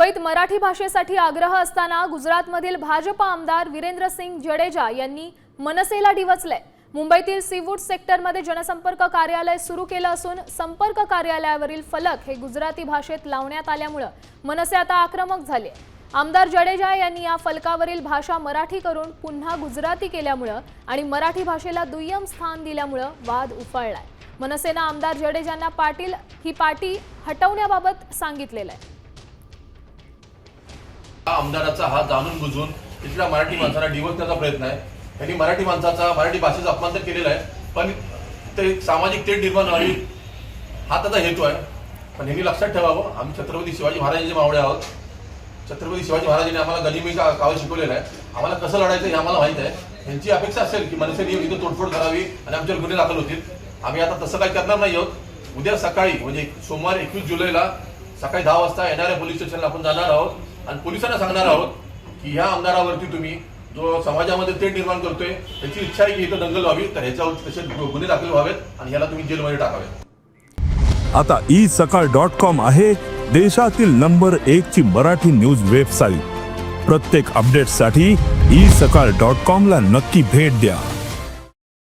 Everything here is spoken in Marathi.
मुंबईत मराठी भाषेसाठी आग्रह असताना गुजरातमधील भाजप आमदार वीरेंद्र सिंग जडेजा यांनी मनसेला डिवचले। मुंबईतील सीवूड सेक्टरमध्ये जनसंपर्क कार्यालय सुरू केलं असून संपर्क कार्यालयावरील फलक हे गुजराती भाषेत लावण्यात आल्यामुळे मनसे आता आक्रमक झाले। आमदार जडेजा यांनी या फलकावरील भाषा मराठी करून पुन्हा गुजराती केल्यामुळे आणि मराठी भाषेला दुय्यम स्थान दिल्यामुळे वाद उफाळलाय। मनसेने आमदार जडेजांना ही पाटी हटवण्याबाबत सांगितलेलं आहे। आमदाराचा हा जाणून बुजून इथल्या मराठी माणसाला डिवचण्याचा प्रयत्न आहे। त्यांनी मराठी माणसाचा मराठी भाषेचा अपमान तर केलेला आहे, पण ते सामाजिक तेढ निर्माण व्हावी हा त्याचा हेतू आहे। पण यांनी लक्षात ठेवावं, आम्ही छत्रपती शिवाजी महाराजांचे मावळे आहोत। छत्रपती शिवाजी महाराजांनी आम्हाला गनिमी काळ शिकवलेला आहे, आम्हाला कसं लढायचं हे आम्हाला माहित आहे। यांची अपेक्षा असेल की मनसेने इथं तोडफोड करावी आणि आमच्यावर गुन्हे दाखल होतील। आम्ही आता तसं काही करणार नाही आहोत। उद्या सकाळी म्हणजे सोमवार 21 जुलैला सकाळी 10 वाजता येणाऱ्या पोलीस स्टेशनला आपण जाणार आहोत आणि पोलिसांना सांगणार आहोत की ह्या आमदारावरती तुम्ही जो समाजामध्ये तेढ निर्माण करतोय त्याची इच्छा आहे की इथं दंगल व्हावी, तर ह्याच्यावर तसे गुन्हे दाखल व्हावेत आणि ह्याला तुम्ही जेलमध्ये टाकावे। आता isakal.com आहे देशातील नंबर 1 ची मराठी न्यूज वेबसाईट। प्रत्येक अपडेटसाठी isakal.com ला नक्की भेट द्या।